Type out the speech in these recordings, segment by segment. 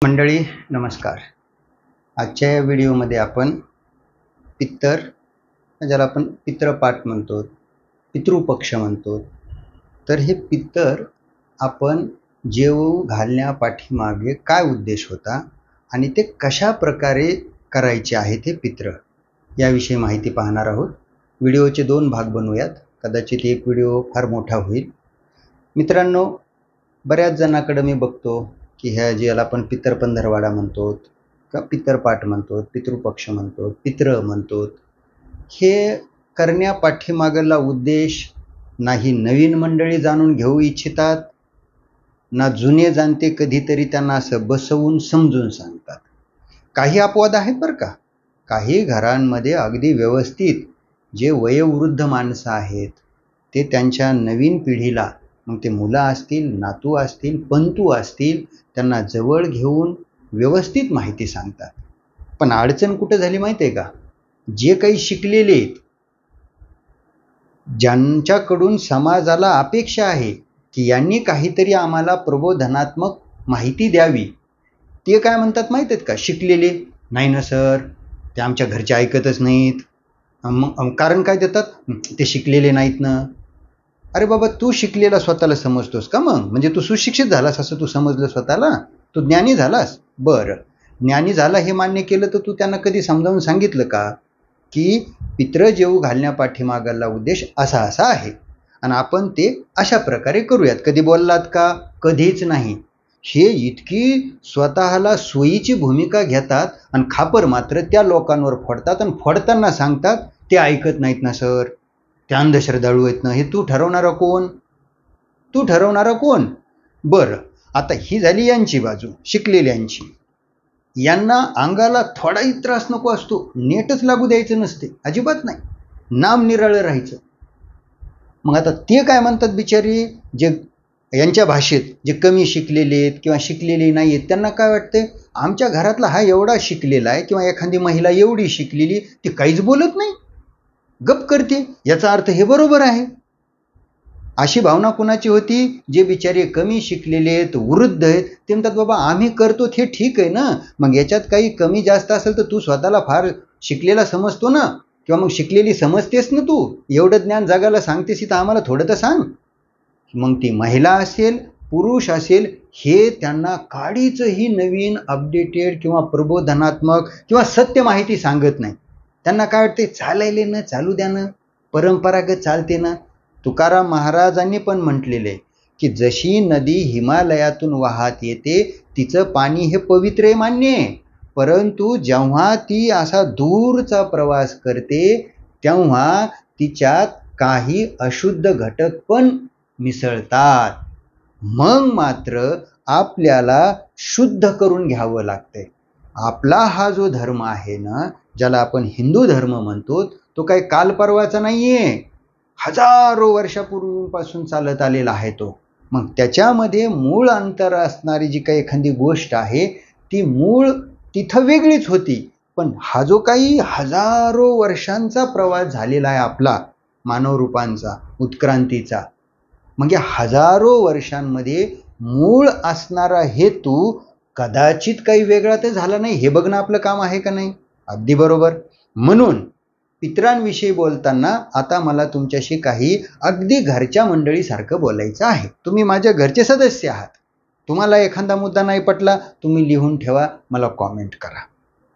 मंडळी नमस्कार. आजच्या या व्हिडिओमध्ये आपण पितर, ज्याला आपण पितृपाठ म्हणतो, पितृपक्ष म्हणतो, तर हे पितर आपण जेवू घालण्यापाठीमागे काय उद्देश होता आणि ते कशा प्रकारे करायचे आहेत हे पित्र, याविषयी माहिती पाहणार आहोत. व्हिडिओचे 2 भाग बनवूयात. कदाचित एक व्हिडिओ फार मोठा होईल. मित्रांनो, बऱ्याच जणांकडे मी बघतो की ह्या ज्याला आपण पितर पंधरवाडा म्हणतो का पितरपाठ म्हणतो, पितृपक्ष म्हणतो, पित्र म्हणतो, हे करण्यापाठीमागला उद्देश नाही नवीन मंडळी जाणून घेऊ इच्छितात, ना जुने जाणते कधीतरी त्यांना असं बसवून समजून सांगतात. काही अपवाद आहेत बरं का. काही घरांमध्ये अगदी व्यवस्थित जे वयोवृद्ध माणसं आहेत ते त्यांच्या नवीन पिढीला, मग ते मुलं असतील, नातू असतील, पंतू असतील, त्यांना जवळ घेऊन व्यवस्थित माहिती सांगतात. पण अडचण कुठं झाली माहिती आहे का? जे काही शिकलेले आहेत, ज्यांच्याकडून समाजाला अपेक्षा आहे की यांनी काहीतरी आम्हाला प्रबोधनात्मक माहिती द्यावी, ते काय म्हणतात माहिती आहेत का? शिकलेले नाही ना सर, ते आमच्या घरचे ऐकतच नाहीत. मग कारण काय देतात? ते शिकलेले नाहीत ना. अरे बाबा, तू शिकलेला स्वतःला समजतोस का? मग म्हणजे तू सुशिक्षित झालास असं तू समजलं स्वतःला? तू ज्ञानी झालास? बरं, ज्ञानी झाला हे मान्य केलं, तर तू त्यांना कधी समजावून सांगितलं का की पित्र जेवू घालण्यापाठीमागला उद्देश असा असा आहे आणि आपण ते अशा प्रकारे करूयात? कधी बोललात का? कधीच नाही. हे इतकी स्वतःला सोयीची भूमिका घेतात आणि खापर मात्र त्या लोकांवर फोडतात आणि फोडताना सांगतात ते ऐकत नाहीत ना सर, ते अंधश्रद्धाळू आहेत ना. हे तू ठरवणारा कोण? तू ठरवणारा कोण? बरं, आता ही झाली यांची बाजू, शिकलेल्यांची. यांना अंगाला थोडाही त्रास नको असतो, नेटच लागू द्यायचं नसते, अजिबात नाही, नाम निराळं राहायचं. मग आता ते काय म्हणतात बिचारी, जे यांच्या भाषेत जे कमी शिकलेले आहेत किंवा शिकलेले नाही आहेत, त्यांना काय वाटते, आमच्या घरातला हा एवढा शिकलेला आहे किंवा एखादी महिला एवढी शिकलेली, ती काहीच बोलत नाही, गप करते, याचा अर्थ हे बरोबर आहे. अशी भावना कुणाची होती? जे बिचारे कमी शिकलेले आहेत, वृद्ध आहेत, ते म्हणतात बाबा आम्ही करतो हे ठीक आहे ना, मग याच्यात काही कमी जास्त असेल तर तू स्वतःला फार शिकलेला समजतो ना, किंवा मग शिकलेली समजतेस ना, तू एवढं ज्ञान जगाला सांगतेस तर आम्हाला थोडं तर सांग. मग ती महिला असेल, पुरुष असेल, हे त्यांना काडीचंही नवीन अपडेटेड किंवा प्रबोधनात्मक किंवा सत्य माहिती सांगत नाही. त्यांना काय वाटते, चालायले ना, चालू द्या ना, परंपरागत चालते ना. तुकाराम महाराजांनी पण म्हटलेले की जशी नदी हिमालयातून वाहत येते तिचं पाणी हे पवित्र मान्य आहे, परंतु जेव्हा ती असा दूरचा प्रवास करते तेव्हा तिच्यात काही अशुद्ध घटक पण मिसळतात. मग मात्र आपल्याला शुद्ध करून घ्यावं लागतंय. आपला हा जो धर्म आहे ना, ज्याला आपण हिंदू धर्म म्हणतो, तो काही काल परवाचा नाहीये, हजारो वर्षापूर्वीपासून चालत आलेला आहे तो. मग त्याच्यामध्ये मूळ अंतर असणारी जी काही एखादी गोष्ट आहे ती मूळ तिथं वेगळीच होती, पण हा जो काही हजारो वर्षांचा प्रवास झालेला आहे आपला मानव रूपांचा, उत्क्रांतीचा, मग या हजारो वर्षांमध्ये मूळ असणारा हेतू कदाचित काही वेगळा तर झाला नाही, हे बघणं आपलं काम आहे का नाही? अगदी बरोबर. म्हणून पितरांविषयी बोलताना आता मला तुमच्याशी काही अगदी घरच्या मंडळीसारखं बोलायचं आहे. तुम्ही माझ्या घरचे सदस्य आहात. तुम्हाला एखादा मुद्दा नाही पटला, तुम्ही लिहून ठेवा, मला कॉमेंट करा.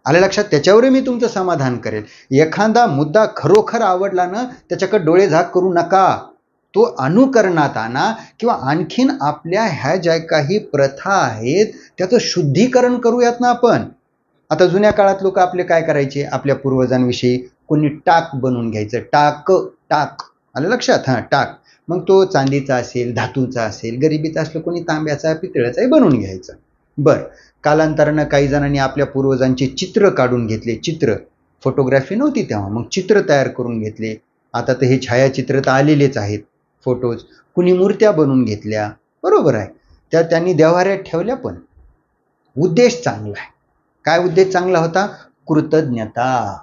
आलं लक्षात? त्याच्यावर मी तुमचं समाधान करेल. एखादा मुद्दा खरोखर आवडला ना, त्याच्याकडे डोळे झाक करू नका, तो अनुकरणात आणा किंवा आणखीन आपल्या ह्या ज्या काही प्रथा आहेत त्याचं शुद्धीकरण करूयात ना आपण. आता जुन्या काळात लोक आपले काय करायचे, आपल्या पूर्वजांविषयी कोणी टाक बनवून घ्यायचं, टाक, आलं लक्षात? हां, टाक. मग तो चांदीचा असेल, धातूचा असेल, गरिबीचा असलं कोणी तांब्याचा, पितळाचाही बनवून घ्यायचा. बरं, कालांतरानं काही जणांनी आपल्या पूर्वजांचे चित्र काढून घेतले. चित्र, फोटोग्राफी नव्हती तेव्हा, मग चित्र तयार करून घेतले. आता तर हे छायाचित्र तर आलेलेच आहेत, फोटोज. कुणी मूर्त्या बनवून घेतल्या, बरोबर आहे, त्या त्यांनी देव्हाऱ्यात ठेवल्या. पण उद्देश चांगला आहे. काय उद्देश चांगला होता? कृतज्ञता,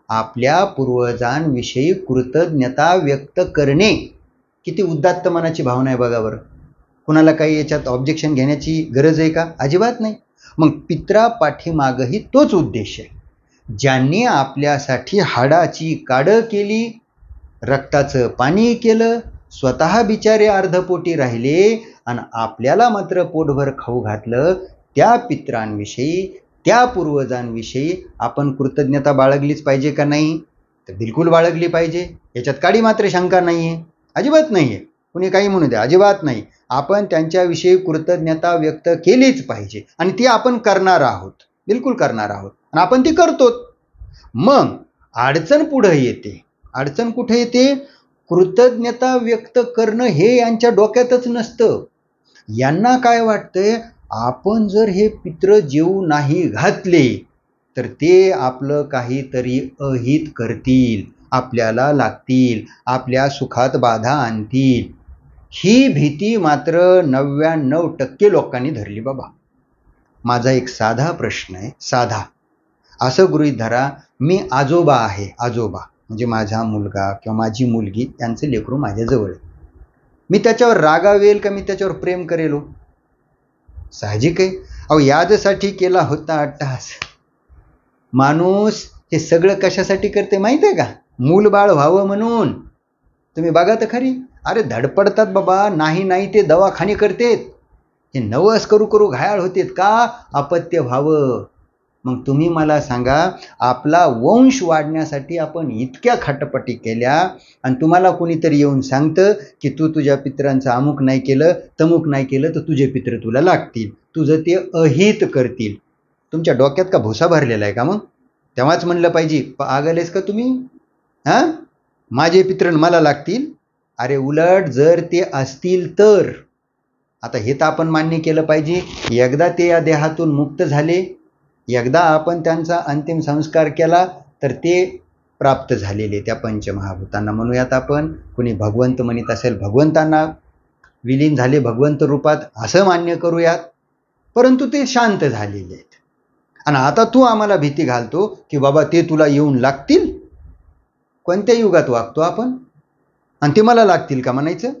आपल्या पूर्वजांविषयी कृतज्ञता व्यक्त करणे. किती उदात्त मनाची भावना आहे बघा बरं. कुणाला काही याच्यात ऑब्जेक्शन घेण्याची गरज आहे का? अजिबात नाही. मग पित्रापाठीमागही तोच उद्देश आहे. ज्यांनी आपल्यासाठी हाडाची काढ केली, रक्ताचं पाणी केलं, स्वतः बिचारे अर्धपोटी राहिले आणि आपल्याला मात्र पोटभर खाऊ घातलं, त्या पित्रांविषयी, त्या पूर्वजांविषयी आपण कृतज्ञता बाळगलीच पाहिजे का नाही? तर बिलकुल बाळगली पाहिजे. याच्यात काडी मात्र शंका नाहीये, अजिबात नाहीये. कुणी काही म्हणू द्या, अजिबात नाही. आपण त्यांच्याविषयी कृतज्ञता व्यक्त केलीच पाहिजे आणि ती आपण करणार आहोत, बिलकुल करणार आहोत आणि आपण ती करतो. मग अडचण पुढे येते. अडचण कुठे येते? कृतज्ञता व्यक्त करणं हे यांच्या डोक्यातच नसतं. यांना काय वाटतंय, आपण जर हे पित्र जेवू नाही घातले तर ते आपलं काहीतरी अहित करतील, आपल्याला लागतील, आपल्या सुखात बाधा आणतील. ही भीती मात्र 99% लोकांनी धरली बाबा. माझा एक साधा प्रश्न आहे, साधा. असं गृहीत धरा, मी आजोबा आहे, आजोबा म्हणजे माझा मुलगा किंवा माझी मुलगी, त्यांचं लेकरू माझ्याजवळ आहे. मी त्याच्यावर रागावेल का मी त्याच्यावर प्रेम करेल? साहजिक आहे. अहो, यादसाठी केला होता अट्टहास. माणूस हे सगळं कशासाठी करते माहिती आहे का? मूलबाळ व्हावं म्हणून. तुम्ही बघा तर खरी, अरे धडपडतात बाबा, नाही नाही ते दवाखाने करतेत, हे नवस करू करू घायाळ होतेत का? अपत्य व्हावं. मग तुम्ही मला सांगा, आपला वंश वाढण्यासाठी आपण इतक्या खटपटी केल्या आणि तुम्हाला कोणीतरी येऊन सांगतं की तू तुझ्या पित्रांचं अमुक नाही केलं, तमुक नाही केलं तर तुझे पित्र तुला लागतील, तुझं ते अहित करतील. तुमच्या डोक्यात का भुसा भरलेला आहे का? मग तेव्हाच म्हणलं पाहिजे, पागलेस का तुम्ही? हां, माझे पित्र मला लागतील? अरे उलट जर ते असतील तर, आता हे तर आपण मान्य केलं पाहिजे, एकदा ते या देहातून मुक्त झाले, एकदा आपण त्यांचा अंतिम संस्कार केला तर ते प्राप्त झालेले त्या पंचमहाभूतांना म्हणूयात आपण. कुणी भगवंत म्हणत असेल, भगवंतांना विलीन झाले भगवंत रूपात, असं मान्य करूयात. परंतु ते शांत झालेले आहेत. आणि आता तू आम्हाला भीती घालतो की बाबा ते तुला येऊन लागतील. कोणत्या युगात वागतो आपण? आणि ते मला लागतील का म्हणायचं?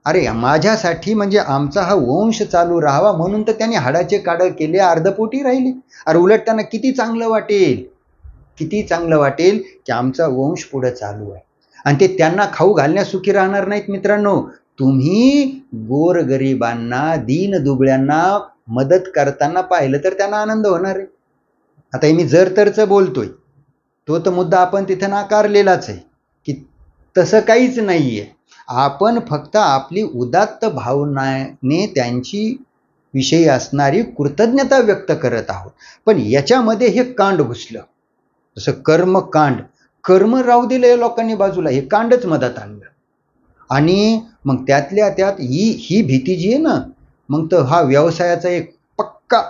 अरे माझ्यासाठी म्हणजे आमचा हा वंश चालू राहावा म्हणून तर त्यांनी हाडाचे काढ केले, अर्धपोटी राहिले. अरे उलट त्यांना किती चांगलं वाटेल, किती चांगलं वाटेल की आमचा वंश पुढे चालू आहे. आणि ते त्यांना खाऊ घालण्यास सुखी राहणार नाहीत मित्रांनो. तुम्ही गोरगरिबांना, दीन दुबळ्यांना मदत करताना पाहिलं तर त्यांना आनंद होणार आहे. आता मी जर तरच बोलतोय, तो तर मुद्दा आपण तिथं नाकारलेलाच आहे की तसं काहीच नाहीये. आपण फक्त आपली उदात्त भावनाने त्यांची विषयी असणारी कृतज्ञता व्यक्त करत आहोत. पण याच्यामध्ये हे कांड घुसलं, जसं कर्मकांड. कर्म राहू दिलं लोकांनी बाजूला, हे कांडच मधात आणलं. आणि मग त्यातल्या त्यात ही भीती जी आहे ना, मग तर हा व्यवसायाचा एक पक्का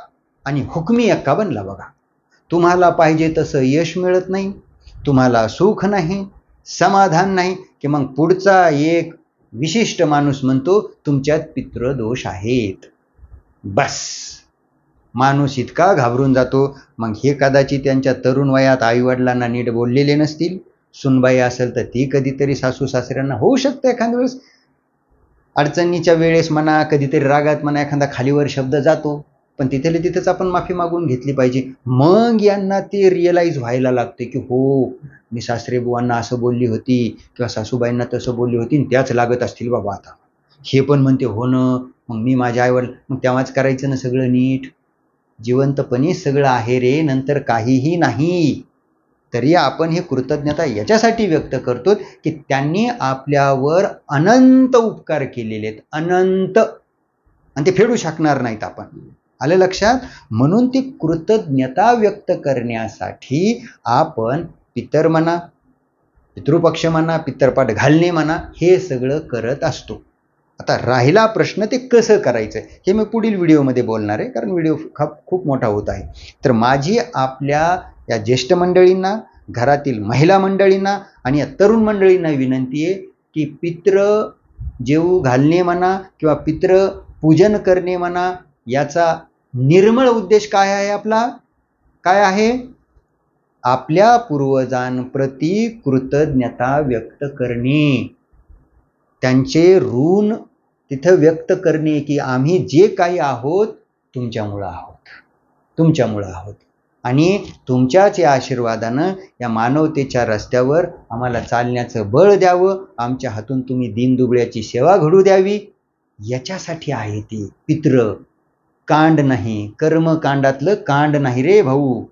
आणि हुकमी एक्का बनला बघा. तुम्हाला पाहिजे तसं यश मिळत नाही, तुम्हाला सुख नाही, समाधान नाही, की मग पुढचा एक विशिष्ट माणूस म्हणतो तुमच्यात पितृदोष आहेत. बस, माणूस इतका घाबरून जातो. मग हे कदाचित त्यांच्या तरुण वयात आईवडिलांना नीट बोललेले नसतील. सुनबाई असेल तर ती कधीतरी सासू सासऱ्यांना, होऊ शकतं एखाद्या वेळेस अडचणीच्या वेळेस म्हणा, कधीतरी रागात म्हणा, एखादा खालीवर शब्द जातो, पण तिथले तिथेच आपण माफी मागून घेतली पाहिजे. मग यांना ते रिअलाइज व्हायला लागते की हो, मी सासरे बुवांना असं बोलली होती किंवा सासूबाईंना तसं बोलली होती आणि त्याच लागत असतील बाबा. आता हे पण म्हणते हो ना, मग मी माझ्या आईवडील, मग तेव्हाच करायचं ना सगळं नीट. जिवंतपणी सगळं आहे रे, नंतर काहीही नाही. तरी आपण हे कृतज्ञता याच्यासाठी व्यक्त करतो की त्यांनी आपल्यावर अनंत उपकार केलेले आहेत, अनंत, आणि ते फेडू शकणार नाहीत आपण. आलं लक्षात? म्हणून ती कृतज्ञता व्यक्त करण्यासाठी आपण पितर म्हणा, पितृपक्ष म्हणा, पितरपाठ घालणे म्हणा, हे सगळं करत असतो. आता राहिला प्रश्न ते कसं करायचं, हे मी पुढील व्हिडिओमध्ये बोलणार आहे, कारण व्हिडिओ खूप मोठा होत आहे. तर माझी आपल्या या ज्येष्ठ मंडळींना, घरातील महिला मंडळींना आणि या तरुण मंडळींना विनंती आहे की पित्र जेवू घालणे म्हणा किंवा पित्र पूजन करणे म्हणा, याचा निर्मळ उद्देश काय आहे आपला? काय आहे? आपल्या पूर्वजांप्रती कृतज्ञता व्यक्त करणे, त्यांचे ऋण तिथं व्यक्त करणे की आम्ही जे काही आहोत तुमच्यामुळं आहोत. तुमच्यामुळं आहोत. आणि तुमच्याच या आशीर्वादानं या मानवतेच्या रस्त्यावर आम्हाला चालण्याचं बळ द्यावं, आमच्या हातून तुम्ही दीनदुबळ्याची सेवा घडू द्यावी, याच्यासाठी आहे ती पित्र. कांड नाही, कर्मकांडातलं कांड नाही रे भाऊ.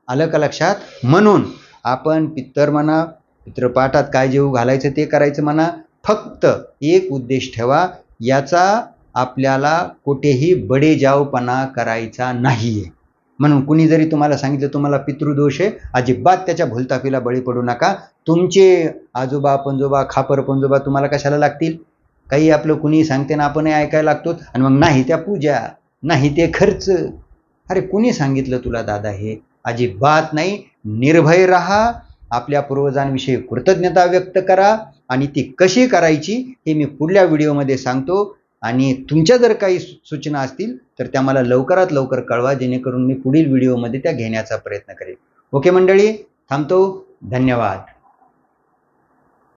आलं का लक्षात? म्हणून आपण पितर म्हणा, पितृपाठात काय जेवू घालायचं ते करायचं म्हणा, फक्त एक उद्देश ठेवा, याचा आपल्याला कुठेही बडेजावपणा करायचा नाहीये. म्हणून कुणी जरी तुम्हाला सांगितलं तुम्हाला पितृदोष आहे, अजिबात त्याच्या भुलतापीला बळी पडू नका. तुमचे आजोबा पंजोबा खापर पंजोबा तुम्हाला कशाला लागतील? काही आपलं कुणी सांगते ना आपणही ऐकायला लागतो, आणि मग नाही त्या पूजा, नाही ते खर्च. अरे कुणी सांगितलं तुला दादा हे? अजिबात नाही. निर्भय राहा, आपल्या पूर्वजांविषयी कृतज्ञता व्यक्त करा, आणि ती कशी करायची हे मी पुढल्या व्हिडिओमध्ये सांगतो. आणि तुमच्या जर काही सूचना असतील तर त्या मला लवकरात लवकर कळवा, जेणेकरून मी पुढील व्हिडिओमध्ये त्या घेण्याचा प्रयत्न करेन. ओके मंडळी, थांबतो. धन्यवाद.